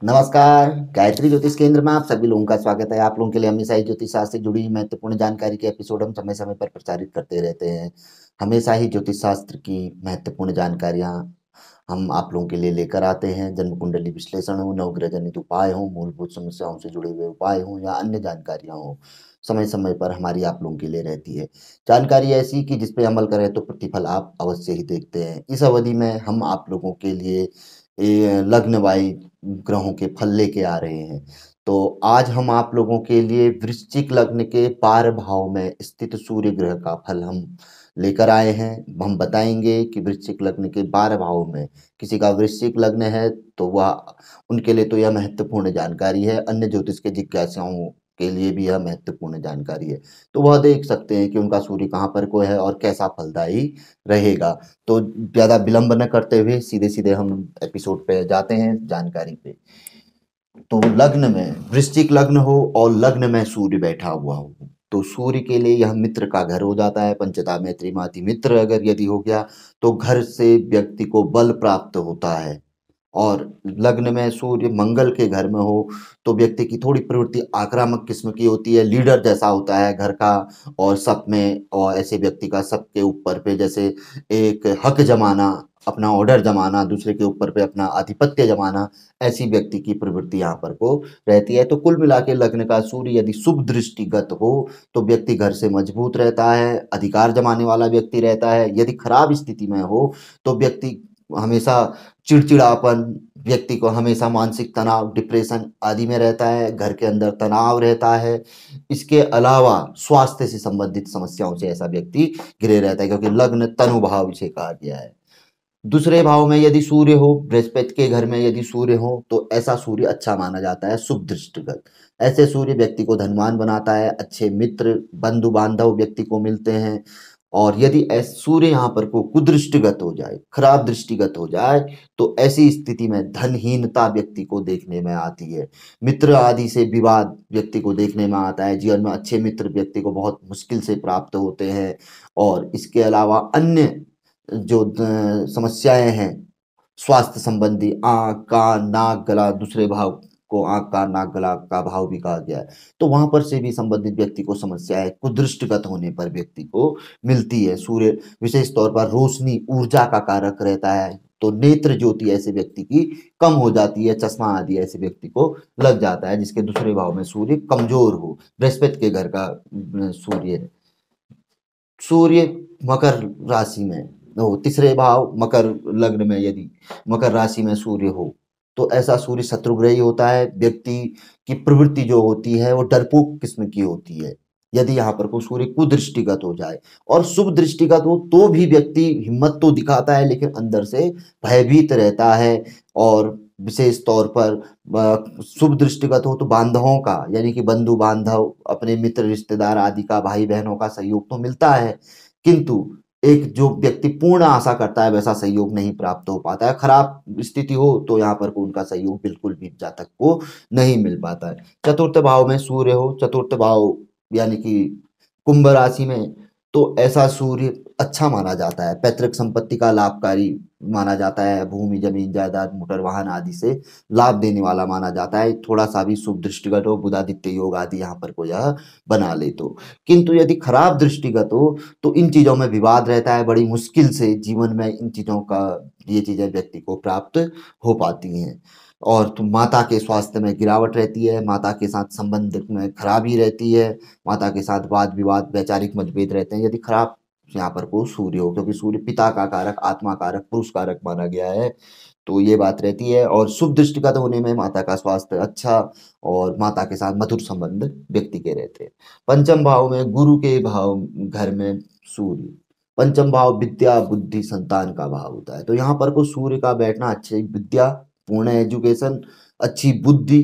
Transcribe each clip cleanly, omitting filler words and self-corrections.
नमस्कार। गायत्री ज्योतिष केंद्र में आप सभी लोगों का स्वागत है। आप लोगों के लिए हमेशा ही ज्योतिष शास्त्र से जुड़ी महत्वपूर्ण जानकारी के एपिसोड हम समय समय पर प्रचारित करते रहते हैं। हमेशा ही ज्योतिष शास्त्र की महत्वपूर्ण जानकारियां हम आप लोगों के लिए लेकर आते हैं। जन्म कुंडली विश्लेषण हो, नवग्रह जनित उपाय हो, मूलभूत समस्याओं से जुड़े हुए उपाय हो या अन्य जानकारियां हो, समय समय पर हमारी आप लोगों के लिए रहती है। जानकारी ऐसी कि जिस पे अमल करें तो प्रतिफल आप अवश्य ही देखते हैं। इस अवधि में हम आप लोगों के लिए लग्न वाई ग्रहों के फल लेके आ रहे हैं। तो आज हम आप लोगों के लिए वृश्चिक लग्न के 12 भाव में स्थित सूर्य ग्रह का फल हम लेकर आए हैं। हम बताएंगे कि वृश्चिक लग्न के 12 भाव में किसी का वृश्चिक लग्न है तो वह उनके लिए तो यह महत्वपूर्ण जानकारी है। अन्य ज्योतिष के जिज्ञासाओं के लिए भी यह महत्वपूर्ण जानकारी है। तो वह देख सकते हैं कि उनका सूर्य कहाँ पर को है और कैसा फलदायी रहेगा। तो ज़्यादा विलंब न करते हुए सीधे सीधे हम एपिसोड पे जाते हैं जानकारी पे। तो लग्न में वृश्चिक लग्न हो और लग्न में सूर्य बैठा हुआ हो तो सूर्य के लिए यह मित्र का घर हो जाता है। पंचता में त्रिमाति मित्र अगर यदि हो गया तो घर से व्यक्ति को बल प्राप्त होता है। और लग्न में सूर्य मंगल के घर में हो तो व्यक्ति की थोड़ी प्रवृत्ति आक्रामक किस्म की होती है, लीडर जैसा होता है घर का। और सब में और ऐसे व्यक्ति का सबके ऊपर पे जैसे एक हक जमाना, अपना ऑर्डर जमाना, दूसरे के ऊपर पे अपना आधिपत्य जमाना, ऐसी व्यक्ति की प्रवृत्ति यहाँ पर को रहती है। तो कुल मिला के लग्न का सूर्य यदि शुभ दृष्टिगत हो तो व्यक्ति घर से मजबूत रहता है, अधिकार जमाने वाला व्यक्ति रहता है। यदि खराब स्थिति में हो तो व्यक्ति हमेशा चिड़चिड़ापन, व्यक्ति को हमेशा मानसिक तनाव, डिप्रेशन आदि में रहता है, घर के अंदर तनाव रहता है। इसके अलावा स्वास्थ्य से संबंधित समस्याओं से ऐसा व्यक्ति घिरे रहता है, क्योंकि लग्न तनु भाव इसे कहा गया है। दूसरे भाव में यदि सूर्य हो, बृहस्पति के घर में यदि सूर्य हो तो ऐसा सूर्य अच्छा माना जाता है, शुभ दृष्टिगत। ऐसे सूर्य व्यक्ति को धनवान बनाता है, अच्छे मित्र बंधु बांधव व्यक्ति को मिलते हैं। और यदि सूर्य यहाँ पर को कुदृष्टिगत हो जाए, खराब दृष्टिगत हो जाए, तो ऐसी स्थिति में धनहीनता व्यक्ति को देखने में आती है। मित्र आदि से विवाद व्यक्ति को देखने में आता है। जीवन में अच्छे मित्र व्यक्ति को बहुत मुश्किल से प्राप्त होते हैं। और इसके अलावा अन्य जो समस्याएं हैं स्वास्थ्य संबंधी, आँख कान नाक गला, दूसरे भाव को आँख कान नाक गला का भाव भी कहा गया है, तो वहां पर से भी संबंधित व्यक्ति को समस्याएं कुदृष्टगत होने पर व्यक्ति को मिलती है। सूर्य विशेष तौर पर रोशनी ऊर्जा का कारक रहता है, तो नेत्र ज्योति ऐसे व्यक्ति की कम हो जाती है, चश्मा आदि ऐसे व्यक्ति को लग जाता है जिसके दूसरे भाव में सूर्य कमजोर हो। बृहस्पति के घर का सूर्य है। सूर्य मकर राशि में हो, तीसरे भाव मकर लग्न में यदि मकर राशि में सूर्य हो तो ऐसा सूर्य शत्रुग्रही होता है। व्यक्ति की प्रवृत्ति जो होती है वो डरपोक किस्म की होती है। यदि यहाँ पर को सूर्य कुदृष्टिगत हो जाए और शुभ दृष्टिगत हो तो भी व्यक्ति हिम्मत तो दिखाता है लेकिन अंदर से भयभीत रहता है। और विशेष तौर पर शुभ दृष्टिगत हो तो बांधवों का, यानी कि बंधु बांधव, अपने मित्र रिश्तेदार आदि का, भाई बहनों का सहयोग तो मिलता है, किंतु एक जो व्यक्ति पूर्ण आशा करता है वैसा सहयोग नहीं प्राप्त हो पाता है। खराब स्थिति हो तो यहाँ पर को उनका सहयोग बिल्कुल भी जातक को नहीं मिल पाता है। चतुर्थ भाव में सूर्य हो, चतुर्थ भाव यानी कि कुंभ राशि में, तो ऐसा सूर्य अच्छा माना जाता है, पैतृक संपत्ति का लाभकारी माना जाता है, भूमि जमीन जायदाद मोटर वाहन आदि से लाभ देने वाला माना जाता है। थोड़ा सा भी शुभ दृष्टिगत हो, बुधादित्य योग आदि यहाँ पर को यह बना ले तो। किंतु यदि खराब दृष्टिगत हो तो इन चीजों में विवाद रहता है, बड़ी मुश्किल से जीवन में इन चीजों का ये चीजें व्यक्ति को प्राप्त हो पाती हैं। और तो माता के स्वास्थ्य में गिरावट रहती है, माता के साथ संबंध में खराबी रहती है, माता के साथ वाद विवाद वैचारिक मतभेद रहते हैं यदि खराब यहाँ पर को सूर्य हो, क्योंकि सूर्य पिता का कारक, आत्मा कारक, पुरुष कारक माना गया है। तो ये बात रहती है। और शुभ दृष्टिगत होने में माता का स्वास्थ्य अच्छा और माता के साथ मधुर संबंध व्यक्ति के रहते हैं। पंचम भाव में गुरु के भाव घर में सूर्य, पंचम भाव विद्या बुद्धि संतान का भाव होता है। तो यहाँ पर को सूर्य का बैठना अच्छी विद्या, पूर्ण एजुकेशन, अच्छी बुद्धि,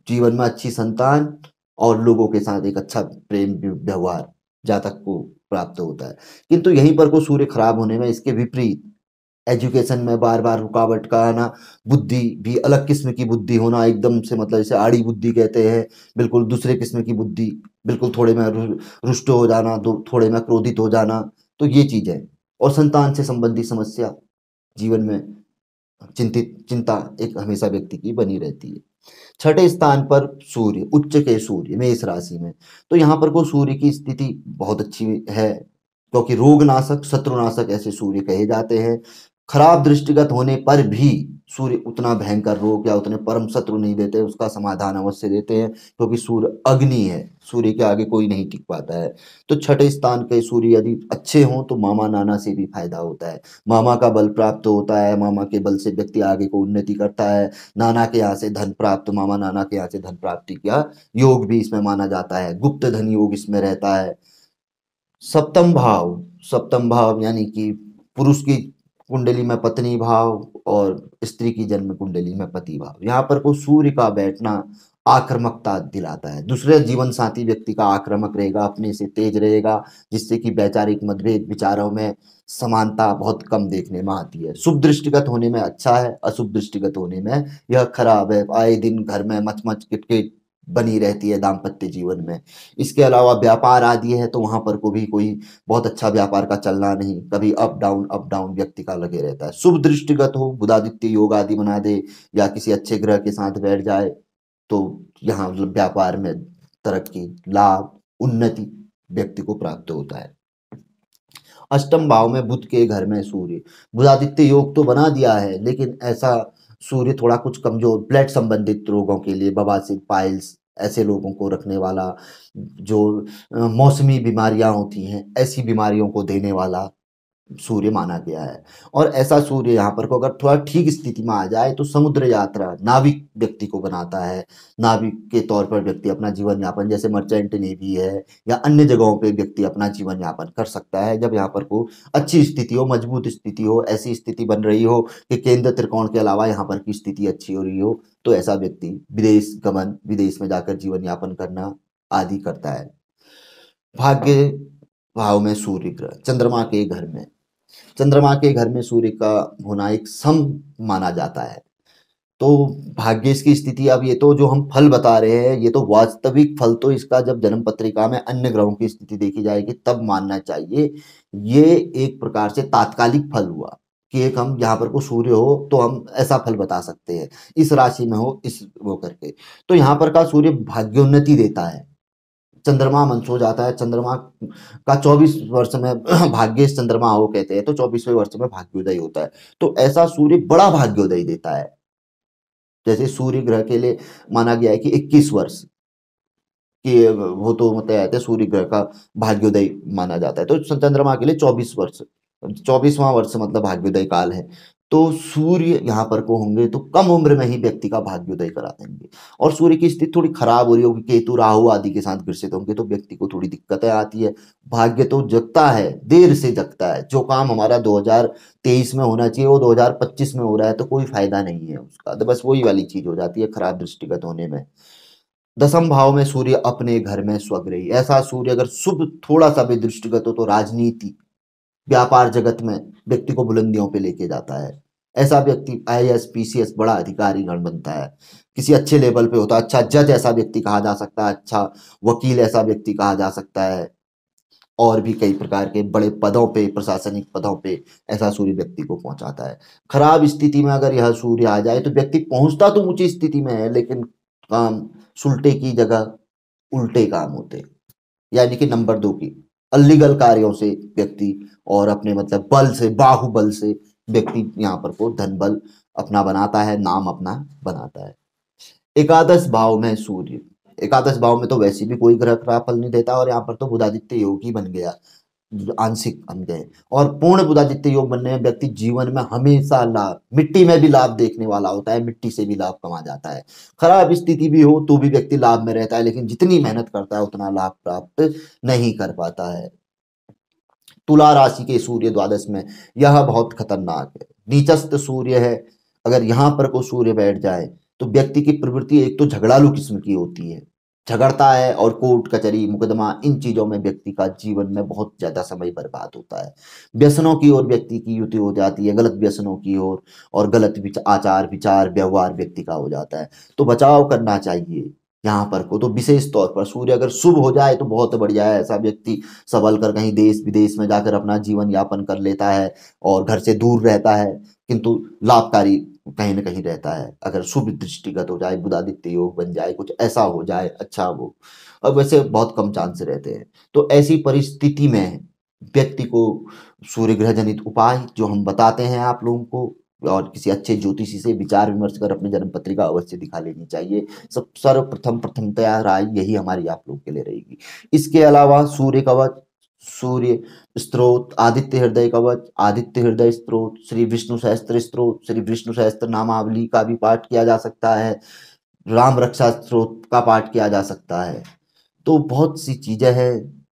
जीवन में अच्छी संतान और लोगों के साथ एक अच्छा प्रेम व्यवहार जातक को प्राप्त होता है। किंतु यहीं पर को सूर्य खराब होने में इसके विपरीत एजुकेशन में बार बार रुकावट का आना, बुद्धि भी अलग किस्म की बुद्धि होना, एकदम से मतलब जैसे आड़ी बुद्धि कहते हैं, बिल्कुल दूसरे किस्म की बुद्धि, बिल्कुल थोड़े में रुष्ट हो जाना, थोड़े में क्रोधित हो जाना, तो ये चीज है। और संतान से संबंधी समस्या जीवन में चिंता एक हमेशा व्यक्ति की बनी रहती है। छठे स्थान पर सूर्य, उच्च के सूर्य मेष राशि में। तो यहाँ पर को सूर्य की स्थिति बहुत अच्छी है, क्योंकि रोगनाशक, शत्रुनाशक ऐसे सूर्य कहे जाते हैं। खराब दृष्टिगत होने पर भी सूर्य उतना भयंकर रोग या उतने परम शत्रु नहीं देते, उसका समाधान अवश्य देते हैं, क्योंकि सूर्य अग्नि है, सूर्य के आगे कोई नहीं टिक पाता है। तो छठे स्थान के सूर्य यदि अच्छे हों तो मामा नाना से भी फायदा होता है। मामा का बल प्राप्त होता है, मामा के बल से व्यक्ति आगे को उन्नति करता है। नाना के यहाँ से धन प्राप्त, मामा नाना के यहाँ से धन प्राप्ति का योग भी इसमें माना जाता है। गुप्त धन योग इसमें रहता है। सप्तम भाव, सप्तम भाव यानी कि पुरुष की कुंडली में पत्नी भाव और स्त्री की जन्म कुंडली में पति भाव। यहाँ पर को सूर्य का बैठना आक्रामकता दिलाता है। दूसरे जीवन साथी व्यक्ति का आक्रामक रहेगा, अपने से तेज रहेगा, जिससे कि वैचारिक मतभेद, विचारों में समानता बहुत कम देखने में आती है। शुभ दृष्टिगत होने में अच्छा है, अशुभ दृष्टिगत होने में यह खराब है। आए दिन घर में मच मच किटकिट बनी रहती है दाम्पत्य जीवन में। इसके अलावा व्यापार आदि है तो वहां पर को भी कोई बहुत अच्छा व्यापार का चलना नहीं, कभी अप डाउन व्यक्ति का लगे रहता है। शुभ दृष्टिगत हो, बुधादित्य योग आदि बना दे या किसी अच्छे ग्रह के साथ बैठ जाए तो यहाँ व्यापार में तरक्की, लाभ, उन्नति व्यक्ति को प्राप्त होता है। अष्टम भाव में बुध के घर में सूर्य, बुधादित्य योग तो बना दिया है, लेकिन ऐसा सूर्य थोड़ा कुछ कमजोर, ब्लड संबंधित रोगों के लिए, बवासीर, पाइल्स ऐसे लोगों को रखने वाला, जो मौसमी बीमारियां होती हैं ऐसी बीमारियों को देने वाला सूर्य माना गया है। और ऐसा सूर्य यहाँ पर को अगर थोड़ा ठीक स्थिति में आ जाए तो समुद्र यात्रा, नाविक व्यक्ति को बनाता है। नाविक के तौर पर व्यक्ति अपना जीवन यापन, जैसे मर्चेंट नेवी है या अन्य जगहों पे व्यक्ति अपना जीवन यापन कर सकता है, जब यहाँ पर को अच्छी स्थिति हो, मजबूत स्थिति हो, ऐसी स्थिति बन रही हो कि केंद्र त्रिकोण के अलावा यहाँ पर की स्थिति अच्छी हो रही हो, तो ऐसा व्यक्ति विदेश गमन, विदेश में जाकर जीवन यापन करना आदि करता है। भाग्य भाव में सूर्य ग्रह, चंद्रमा के घर में, चंद्रमा के घर में सूर्य का होना एक सम माना जाता है। तो भाग्य की स्थिति, अब ये तो जो हम फल बता रहे हैं ये तो वास्तविक फल, तो इसका जब जन्म पत्रिका में अन्य ग्रहों की स्थिति देखी जाएगी तब मानना चाहिए। ये एक प्रकार से तात्कालिक फल हुआ कि एक हम यहाँ पर को सूर्य हो तो हम ऐसा फल बता सकते हैं, इस राशि में हो इस वो करके। तो यहाँ पर का सूर्य भाग्योन्नति देता है। चंद्रमा मंच हो जाता है, चंद्रमा का 24 वर्ष में भाग्य चंद्रमा हो कहते हैं, तो 24वें वर्ष में भाग्योदय होता है। तो ऐसा सूर्य बड़ा भाग्योदय देता है। जैसे सूर्य ग्रह के लिए माना गया है कि 21 वर्ष कि वो तो मतलब कहते हैं सूर्य ग्रह का भाग्योदय माना जाता है, तो चंद्रमा के लिए 24 वर्ष, 24वां वर्ष मतलब भाग्योदय काल है। तो सूर्य यहाँ पर को होंगे तो कम उम्र में ही व्यक्ति का भाग्योदय करा देंगे। और सूर्य की स्थिति थोड़ी खराब हो रही होगी, केतु राहु आदि के साथ ग्रसित होंगे तो व्यक्ति को थोड़ी दिक्कतें आती है। भाग्य तो जगता है, देर से जगता है। जो काम हमारा 2023 में होना चाहिए वो 2025 में हो रहा है, तो कोई फायदा नहीं है उसका, तो बस वही वाली चीज हो जाती है खराब दृष्टिगत होने में। दसम भाव में सूर्य अपने घर में स्वग्रही, ऐसा सूर्य अगर शुभ थोड़ा सा भी दृष्टिगत हो तो राजनीति, व्यापार जगत में व्यक्ति को बुलंदियों पे लेके जाता है। ऐसा व्यक्ति आईएएस पीसीएस बड़ा अधिकारी गण बनता है, किसी अच्छे लेवल पे होता है। अच्छा जज ऐसा व्यक्ति कहा जा सकता है, अच्छा वकील ऐसा व्यक्ति कहा जा सकता है, और भी कई प्रकार के बड़े पदों पे, प्रशासनिक पदों पे ऐसा सूर्य व्यक्ति को पहुंचाता है। खराब स्थिति में अगर यह सूर्य आ जाए तो व्यक्ति पहुंचता तो ऊंची स्थिति में है, लेकिन काम सुलटे की जगह उल्टे काम होते, यानी कि नंबर 2 की अलीगल कार्यों से व्यक्ति और अपने मतलब बल से, बाहुबल से व्यक्ति यहाँ पर को धन बल अपना बनाता है, नाम अपना बनाता है। एकादश भाव में सूर्य, एकादश भाव में तो वैसे भी कोई ग्रह खराब फल नहीं देता, और यहाँ पर तो बुधादित्य योग ही बन गया, आंशिक बन गए। और पूर्ण बुधादित्य योग बनने में व्यक्ति जीवन में हमेशा लाभ, मिट्टी में भी लाभ देखने वाला होता है, मिट्टी से भी लाभ कमा जाता है। खराब स्थिति भी हो तो भी व्यक्ति लाभ में रहता है, लेकिन जितनी मेहनत करता है उतना लाभ प्राप्त नहीं कर पाता है। तुला राशि के सूर्य द्वादश में, यह बहुत खतरनाक है, नीचस्थ सूर्य है। अगर यहाँ पर को सूर्य बैठ जाए तो व्यक्ति की प्रवृत्ति एक तो झगड़ालू किस्म की होती है, झगड़ता है, और कोर्ट कचहरी मुकदमा इन चीजों में व्यक्ति का जीवन में बहुत ज्यादा समय बर्बाद होता है। व्यसनों की ओर व्यक्ति की युति हो जाती है, गलत व्यसनों की ओर, और गलत आचार विचार व्यवहार व्यक्ति का हो जाता है। तो बचाव करना चाहिए, यहाँ पर को तो विशेष तौर पर सूर्य अगर शुभ हो जाए तो बहुत बढ़िया है। ऐसा व्यक्ति संभल कर कहीं देश विदेश में जाकर अपना जीवन यापन कर लेता है और घर से दूर रहता है, किंतु लाभकारी कहीं ना कहीं रहता है। अगर शुभ दृष्टिगत हो जाए, बुधादित्य योग बन जाए, कुछ ऐसा हो जाए अच्छा वो, अब वैसे बहुत कम चांस रहते हैं। तो ऐसी परिस्थिति में व्यक्ति को सूर्य ग्रह जनित उपाय जो हम बताते हैं आप लोगों को, और किसी अच्छे ज्योतिषी से विचार विमर्श कर अपनी जन्म पत्रिका अवश्य दिखा लेनी चाहिए। सब सर्वप्रथम प्रथमतया राय यही हमारी आप लोग के लिए रहेगी। इसके अलावा सूर्य कवच, सूर्य स्त्रोत, आदित्य हृदय कवच, आदित्य हृदय स्त्रोत, श्री विष्णु सहस्त्र स्त्रोत, श्री विष्णु सहस्त्र नामावली का भी पाठ किया जा सकता है, राम रक्षा स्त्रोत का पाठ किया जा सकता है। तो बहुत सी चीजें हैं।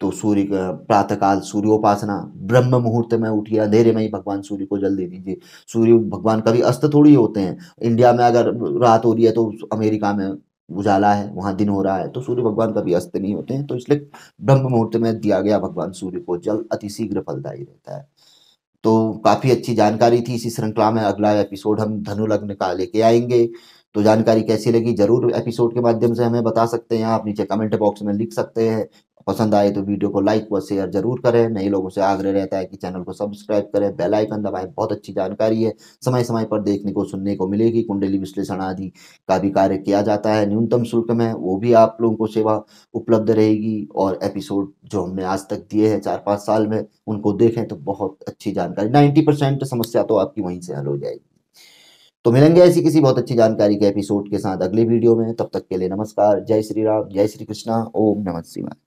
तो सूर्य का प्रातःकाल सूर्योपासना, ब्रह्म मुहूर्त में उठिए, अंधेरे में ही भगवान सूर्य को जल दे दीजिए। सूर्य भगवान कभी अस्त थोड़ी होते हैं। इंडिया में अगर रात हो रही है तो अमेरिका में उजाला है, वहां दिन हो रहा है, तो सूर्य भगवान कभी अस्त नहीं होते हैं। तो इसलिए ब्रह्म मुहूर्त में दिया गया भगवान सूर्य को जल अति शीघ्र फलदायी रहता है। तो काफी अच्छी जानकारी थी। इसी श्रृंखला में अगला एपिसोड हम धनु लग्न का लेके आएंगे। तो जानकारी कैसी लगी जरूर एपिसोड के माध्यम से हमें बता सकते हैं, आप नीचे कमेंट बॉक्स में लिख सकते हैं। पसंद आए तो वीडियो को लाइक व शेयर जरूर करें। नए लोगों से आग्रह रहता है कि चैनल को सब्सक्राइब करें, बेल आइकन दबाएं। बहुत अच्छी जानकारी है, समय समय पर देखने को सुनने को मिलेगी। कुंडली विश्लेषण आदि का भी कार्य किया जाता है न्यूनतम शुल्क में, वो भी आप लोगों को सेवा उपलब्ध रहेगी। और एपिसोड जो हमने आज तक दिए हैं 4-5 साल में, उनको देखें तो बहुत अच्छी जानकारी, 90% समस्या तो आपकी वहीं से हल हो जाएगी। तो मिलेंगे ऐसी किसी बहुत अच्छी जानकारी के एपिसोड के साथ अगले वीडियो में। तब तक के लिए नमस्कार, जय श्री राम, जय श्री कृष्णा, ओम नमः शिवाय।